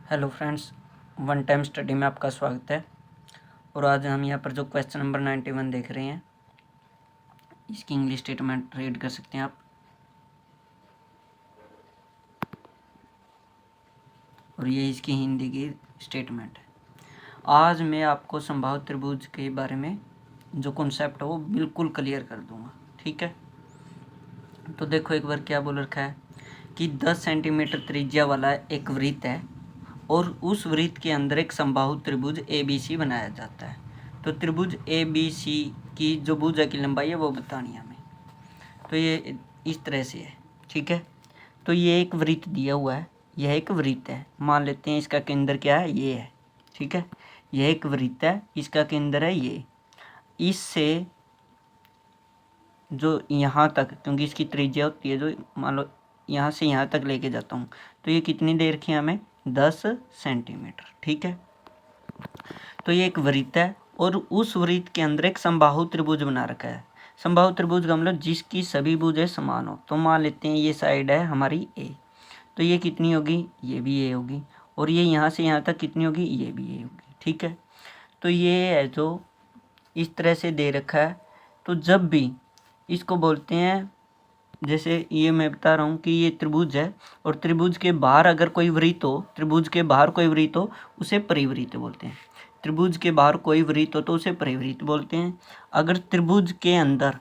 Hello friends, one time study में आपका स्वागत है। और आज हम यहाँ पर जो क्वेश्चन नंबर 91 देख रहे हैं, इसकी इंग्लिश स्टेटमेंट रीड कर सकते हैं आप। और ये इसकी हिंदी की स्टेटमेंट है। आज मैं आपको संभावित त्रिभुज के बारे में जो कॉन्सेप्ट है वो बिल्कुल क्लियर कर दूंगा, ठीक है। तो देखो एक बार क्या बोल रखा है कि 10 सेंटीमीटर त्रिज्या वाला एक वृत्त है और उस वृत्त के अंदर एक समबाहु त्रिभुज ABC बनाया जाता है। तो त्रिभुज ABC की जो भुजा की लंबाई है वो बतानी है हमें। तो ये इस तरह से है, ठीक है। तो ये एक वृत्त दिया हुआ है, यह एक वृत्त है। मान लेते हैं इसका केंद्र क्या है, ये है, ठीक है। यह एक वृत्त है, इसका केंद्र है ये। इससे जो यहाँ तक, क्योंकि इसकी त्रिज्या होती है जो मान लो यहाँ से यहाँ तक लेके जाता हूँ, तो ये कितनी दे रखी है हमें, 10 सेंटीमीटर, ठीक है। तो ये एक वृत्त है और उस वृत्त के अंदर एक समबाहु त्रिभुज बना रखा है। समबाहु त्रिभुज का मतलब जिसकी सभी भुजें समान हो। तो मान लेते हैं ये साइड है हमारी A, तो ये कितनी होगी, ये भी A होगी। और ये यहाँ से यहाँ तक कितनी होगी, ये भी A होगी, ठीक है। तो ये है जो इस तरह से दे रखा है। तो जब भी इसको बोलते हैं, जैसे ये मैं बता रहा हूँ कि ये त्रिभुज है और त्रिभुज के बाहर अगर कोई वृत्त हो, त्रिभुज के बाहर कोई वृत्त हो उसे परिवृत्त बोलते हैं। त्रिभुज के बाहर कोई वृत्त हो तो उसे परिवृत्त बोलते हैं। अगर त्रिभुज के अंदर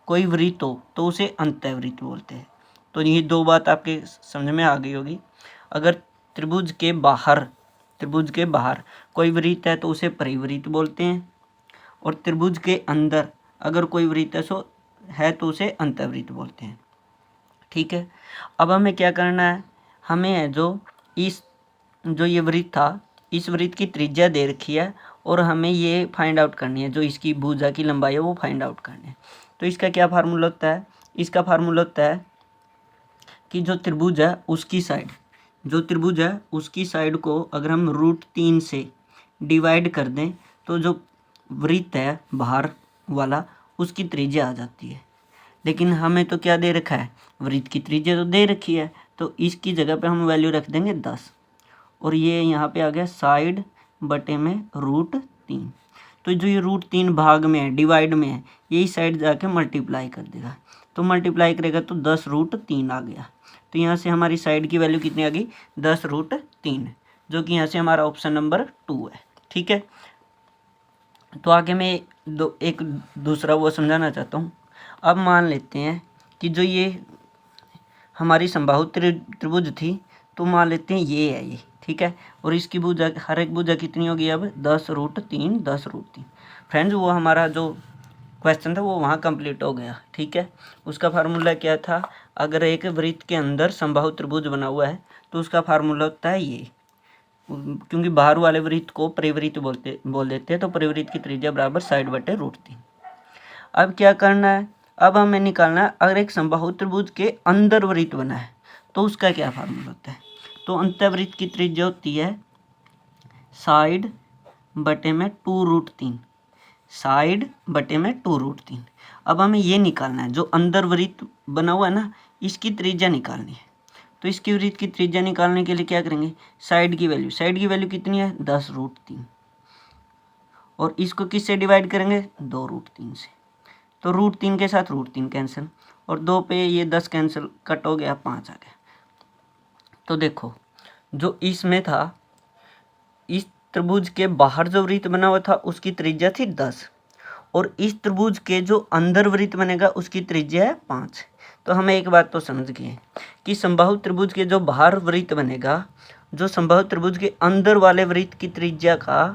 कोई वृत्त हो तो उसे अंतःवृत्त बोलते हैं। तो ये दो बात आपके समझ में आ गई होगी। अगर त्रिभुज के बाहर कोई वृत्त है तो उसे परिवृत्त बोलते हैं, और त्रिभुज के अंदर अगर कोई वृत्त है तो उसे अंतःवृत्त बोलते हैं, ठीक है। अब हमें क्या करना है, हमें है जो ये वृत्त था, इस वृत्त की त्रिज्या दे रखी है और हमें ये फाइंड आउट करनी है, जो इसकी भुजा की लंबाई है वो फाइंड आउट करनी है। तो इसका क्या फार्मूला होता है, इसका फार्मूला होता है कि जो त्रिभुज है उसकी साइड को अगर हम √3 से डिवाइड कर दें तो जो वृत्त है बाहर वाला उसकी त्रिज्या आ जाती है। लेकिन हमें तो क्या दे रखा है, वृत्त की त्रिज्या तो दे रखी है, तो इसकी जगह पे हम वैल्यू रख देंगे 10। और ये यहाँ पे आ गया साइड बटे में √3। तो जो ये √3 भाग में है, डिवाइड में है, यही साइड जाके मल्टीप्लाई कर देगा। तो मल्टीप्लाई करेगा तो 10√3 आ गया। तो यहाँ से हमारी साइड की वैल्यू कितनी आ गई, 10√3, जो कि यहाँ से हमारा ऑप्शन नंबर 2 है, ठीक है। तो आगे मैं एक दूसरा वो समझाना चाहता हूँ। अब मान लेते हैं कि जो ये हमारी समबाहु त्रिभुज थी, तो मान लेते हैं ये है ये, ठीक है। और इसकी भुजा, हर एक भुजा कितनी होगी अब, 10√3। फ्रेंड्स, वो हमारा जो क्वेश्चन था वो वहाँ कंप्लीट हो गया, ठीक है। उसका फार्मूला क्या था, अगर एक वृत्त के अंदर समबाहु त्रिभुज बना हुआ है तो उसका फार्मूला होता है ये, क्योंकि बाहर वाले वृत्त को परिवृत्त बोल देते हैं, तो परिवृत्त की त्रिज्या बराबर साइड बटे √3। अब क्या करना है, अब हमें निकालना है अगर एक समबाहु त्रिभुज के अंदर वृत्त बना है तो उसका क्या फार्मूला होता है। तो अंतःवृत्त की त्रिज्या होती है साइड बटे में 2√3, साइड बटे में 2√3। अब हमें ये निकालना है, जो अंदर वृत्त बना हुआ है ना, इसकी त्रिज्या निकालनी है। तो इसकी वृत्त की त्रिज्या निकालने के लिए क्या करेंगे, साइड की वैल्यू कितनी है, 10√3, और इसको किससे डिवाइड करेंगे, 2√3 से। तो √3 के साथ √3 कैंसिल, और 2 पे ये 10 कैंसिल, कट हो गया, 5 आ गया। तो देखो जो इसमें था, इस त्रिभुज के बाहर जो वृत्त बना हुआ था उसकी त्रिज्या थी 10, और इस त्रिभुज के जो अंदर वृत्त बनेगा उसकी त्रिज्या है 5। तो हमें एक बात तो समझ गए कि समबाहु त्रिभुज के जो बाहर वृत्त बनेगा, जो समबाहु त्रिभुज के अंदर वाले वृत्त की त्रिज्या का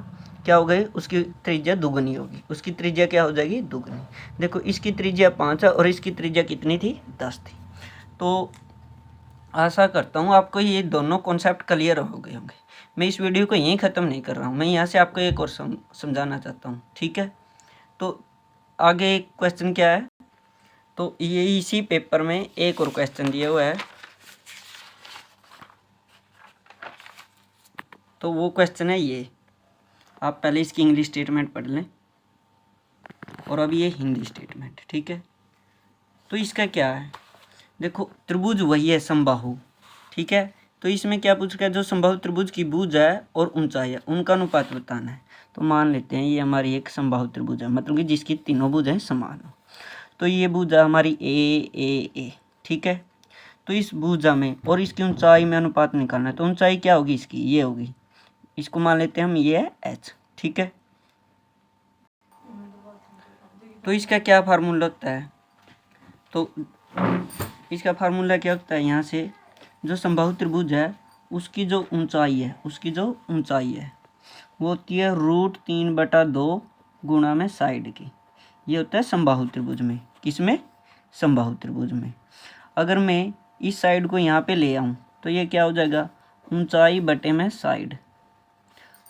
क्या हो गई, उसकी त्रिज्या दुगनी होगी। उसकी त्रिज्या क्या हो जाएगी, दुगनी। देखो इसकी त्रिज्या 5 है और इसकी त्रिज्या कितनी थी, 10 थी। तो आशा करता हूँ आपको ये दोनों कॉन्सेप्ट क्लियर हो गए होंगे। मैं इस वीडियो को यहीं ख़त्म नहीं कर रहा हूँ, मैं यहाँ से आपको एक और समझाना चाहता हूँ, ठीक है। तो आगे क्वेश्चन क्या है, तो ये इसी पेपर में एक और क्वेश्चन दिया हुआ है। तो वो क्वेश्चन है ये, आप पहले इसकी इंग्लिश स्टेटमेंट पढ़ लें और अब ये हिंदी स्टेटमेंट, ठीक है। तो इसका क्या है, देखो त्रिभुज वही है समबाहु, ठीक है। तो इसमें क्या पूछ रखा है, जो समबाहु त्रिभुज की भुजा है और ऊंचाई है उनका अनुपात बताना है। तो मान लेते हैं ये हमारी एक समबाहु त्रिभुज है, मतलब कि जिसकी तीनों भुजाएं समान हो। तो ये भुजा हमारी ए, ठीक है। तो इस भुजा में और इसकी ऊंचाई में अनुपात निकालना है। तो ऊंचाई क्या होगी इसकी, ये होगी, इसको मान लेते हैं हम ये है एच, ठीक है। तो इसका क्या फार्मूला होता है, तो इसका फार्मूला क्या होता है, यहाँ से जो समबाहु त्रिभुज है उसकी जो ऊंचाई है वो होती है √3/2 गुणा में साइड की। ये होता है समबाहु त्रिभुज में। किसमें, समबाहु त्रिभुज में। अगर मैं इस साइड को यहाँ पे ले आऊँ तो ये क्या हो जाएगा, ऊंचाई बटे में साइड,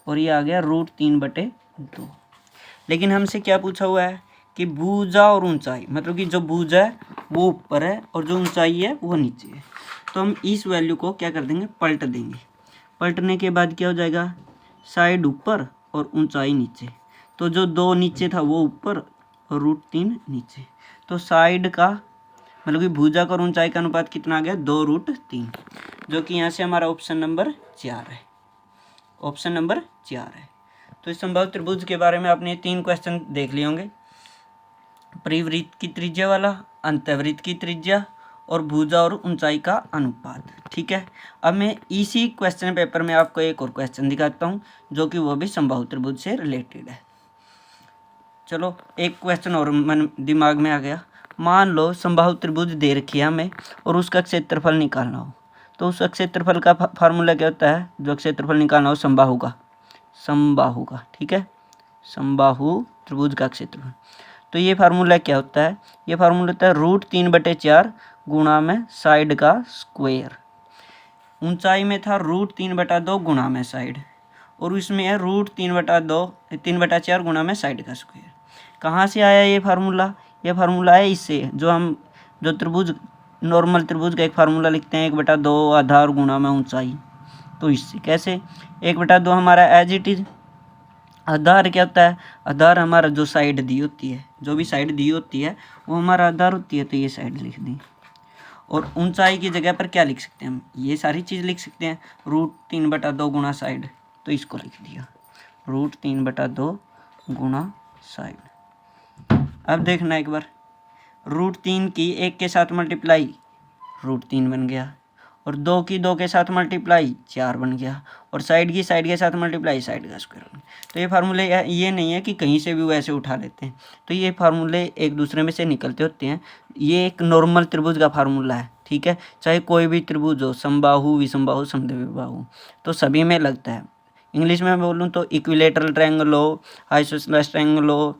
और ये आ गया √3/2। लेकिन हमसे क्या पूछा हुआ है कि भुजा और ऊंचाई, मतलब कि जो भुजा है वो ऊपर है और जो ऊंचाई है वो नीचे है। तो हम इस वैल्यू को क्या कर देंगे, पलट देंगे। पलटने के बाद क्या हो जाएगा, साइड ऊपर और ऊंचाई नीचे। तो जो 2 नीचे था वो ऊपर और √3 नीचे। तो साइड का मतलब कि भुजा का और ऊंचाई का अनुपात कितना आ गया, 2√3, जो कि यहाँ से हमारा ऑप्शन नंबर 4 है। ऑप्शन नंबर 4 है। तो इस समबाहु त्रिभुज के बारे में आपने 3 क्वेश्चन देख लिए होंगे, परिवृत्त की त्रिज्या वाला, अंतःवृत्त की त्रिज्या और भुजा और ऊंचाई का अनुपात, ठीक है। अब मैं इसी क्वेश्चन पेपर में आपको एक और क्वेश्चन दिखाता हूँ जो कि वो भी समबाहु त्रिभुज से रिलेटेड है। चलो एक क्वेश्चन और मन दिमाग में आ गया। मान लो समबाहु त्रिभुज दे रखी है हमें और उसका क्षेत्रफल निकालना हो। तो उस क्षेत्रफल का फार्मूला क्या होता है, जो क्षेत्रफल निकालना हो समबाहु का, ठीक है, समबाहु त्रिभुज का क्षेत्रफल। तो ये फार्मूला क्या होता है, ये फार्मूला होता है √3/4 गुणा में साइड का स्क्वायर। ऊंचाई में था √3/2 गुणा में साइड, और उसमें है √3/4 गुणा में साइड का स्क्वायर। कहाँ से आया ये फार्मूला, ये फार्मूला है इससे, जो त्रिभुज नॉर्मल त्रिभुज का एक फार्मूला लिखते हैं 1/2 आधार गुणा में ऊंचाई। तो इससे कैसे, 1/2 हमारा एज इट इज। आधार क्या होता है, आधार हमारा जो साइड दी होती है, जो भी साइड दी होती है वो हमारा आधार होती है। तो ये साइड लिख दी। और ऊंचाई की जगह पर क्या लिख सकते हैं हम, ये सारी चीज़ लिख सकते हैं, √3/2 गुणा साइड। तो इसको लिख दिया √3/2 गुणा साइड। अब देखना एक बार, √3 की 1 के साथ मल्टीप्लाई √3 बन गया, और 2 की 2 के साथ मल्टीप्लाई 4 बन गया, और साइड के साथ मल्टीप्लाई साइड का स्क्वायर बन गया। तो ये फार्मूले ये नहीं है कि कहीं से भी वैसे उठा लेते हैं। तो ये फार्मूले एक दूसरे में से निकलते होते हैं। ये एक नॉर्मल त्रिभुज का फार्मूला है, ठीक है। चाहे कोई भी त्रिभुज हो, समबाहु, विषमबाहु, समद्विबाहु, तो सभी में लगता है। इंग्लिश में मैं बोलूँ तो इक्विलेटरल ट्रायंगल हो, आइसोसेलेस ट्रायंगल हो,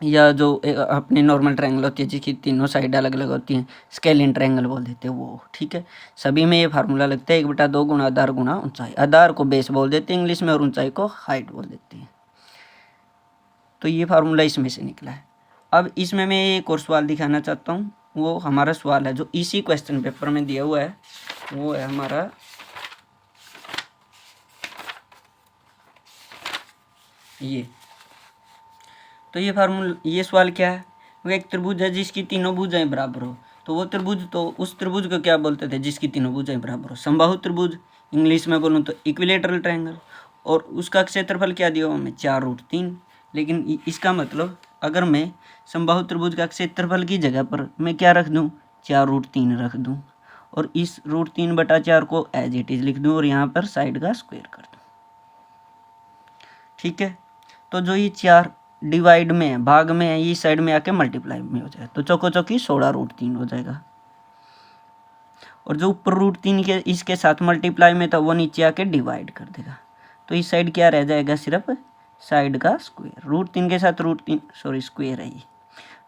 या जो अपनी नॉर्मल ट्रायंगल होती है जिसकी तीनों साइड अलग अलग होती हैं, स्केलिन ट्रायंगल बोल देते हैं वो, ठीक है। सभी में ये फार्मूला लगता है 1/2 गुणा आधार गुणा ऊंचाई। आधार को बेस बोल देते हैं इंग्लिश में, और ऊंचाई को हाइट बोल देते हैं। तो ये फार्मूला इसमें से निकला है। अब इसमें मैं एक और सवाल दिखाना चाहता हूँ। वो हमारा सवाल है जो इसी क्वेश्चन पेपर में दिया हुआ है, वो है हमारा ये। तो ये सवाल क्या है, वो एक त्रिभुज है जिसकी तीनों भुजाएं बराबर हो। तो वो त्रिभुज, तो उस त्रिभुज को क्या बोलते थे जिसकी तीनों भुजाएं बराबर हो, समबाहु त्रिभुज। इंग्लिश में बोलूँ तो इक्विलेटरल ट्रायंगल। और उसका क्षेत्रफल क्या दिया हमें, 4√3। लेकिन इसका मतलब अगर मैं समबाहु त्रिभुज का क्षेत्रफल की जगह पर मैं क्या रख दूँ, 4√3 रख दूँ, और इस √3/4 को एज इट इज लिख दूँ, और यहाँ पर साइड का स्क्वायर कर दूँ, ठीक है। तो जो ये 4 डिवाइड में है, भाग में है, ये साइड में आके मल्टीप्लाई में हो जाएगा। तो चौको चौकी 16√3 हो जाएगा। और जो ऊपर √3 के इसके साथ मल्टीप्लाई में था वो नीचे आके डिवाइड कर देगा। तो इस साइड क्या रह जाएगा, सिर्फ साइड का स्क्वायर। √3 के साथ स्क्वायर है ये,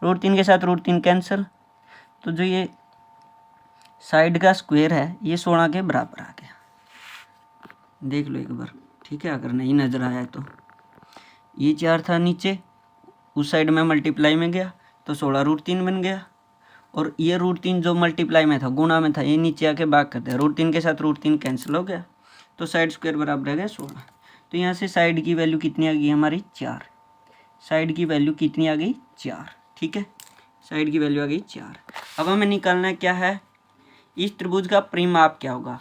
√3 के साथ √3 कैंसिल। तो जो ये साइड का स्क्वायर है ये 16 के बराबर आ गया। देख लो एक बार, ठीक है, अगर नहीं नजर आया तो। ये 4 था नीचे, उस साइड में मल्टीप्लाई में गया तो 16√3 बन गया, और ये √3 जो मल्टीप्लाई में था, गुणा में था, ये नीचे आके भाग कर दिया। √3 के साथ √3 कैंसिल हो गया, तो साइड स्क्वायर बराबर आ गया 16। तो यहाँ से साइड की वैल्यू कितनी आ गई हमारी, 4। साइड की वैल्यू कितनी आ गई, 4, ठीक है। साइड की वैल्यू आ गई 4। अब हमें निकालना क्या है, इस त्रिभुज का परिमाप क्या होगा।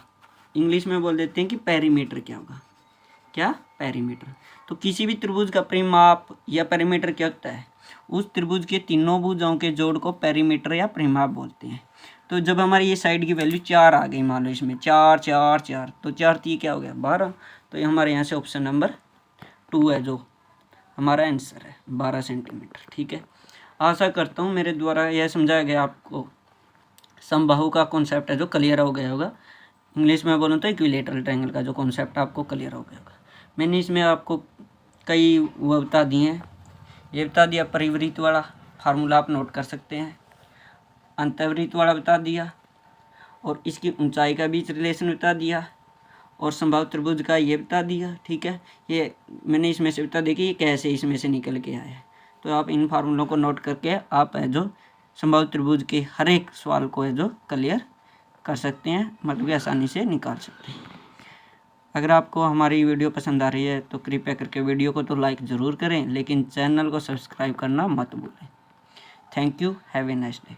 इंग्लिश में बोल देते हैं कि पेरीमीटर क्या होगा, क्या, पेरीमीटर। तो किसी भी त्रिभुज का परिमाप या पेरीमीटर क्या होता है, उस त्रिभुज के तीनों भुजाओं के जोड़ को पेरीमीटर या परिमाप बोलते हैं। तो जब हमारी ये साइड की वैल्यू 4 आ गई, मान लो इसमें 4 4 4, तो 4 3 क्या हो गया 12। तो ये हमारे यहाँ से ऑप्शन नंबर 2 है जो हमारा आंसर है, 12 सेंटीमीटर। ठीक है, आशा करता हूँ मेरे द्वारा यह समझाया गया आपको समबाहु का कॉन्सेप्ट है जो क्लियर हो गया होगा। इंग्लिश में बोलूँ तो इक्विलेटरल ट्रायंगल का जो कॉन्सेप्ट आपको क्लियर हो गया होगा। मैंने इसमें आपको कई वो बता दिए हैं, ये बता दिया परिवृत्त वाला फार्मूला आप नोट कर सकते हैं, अंतर्वृत्त वाला बता दिया, और इसकी ऊंचाई का बीच रिलेशन बता दिया, और समबाहु त्रिभुज का ये बता दिया। ठीक है, ये मैंने इसमें से बता दिया कि ये कैसे इसमें से निकल के आया है। तो आप इन फार्मूलों को नोट करके आप है जो समबाहु त्रिभुज के हर एक सवाल को है जो क्लियर कर सकते हैं, मतलब कि आसानी से निकाल सकते हैं। अगर आपको हमारी वीडियो पसंद आ रही है तो कृपया करके वीडियो को तो लाइक ज़रूर करें, लेकिन चैनल को सब्सक्राइब करना मत भूलें। Thank you, have a nice day.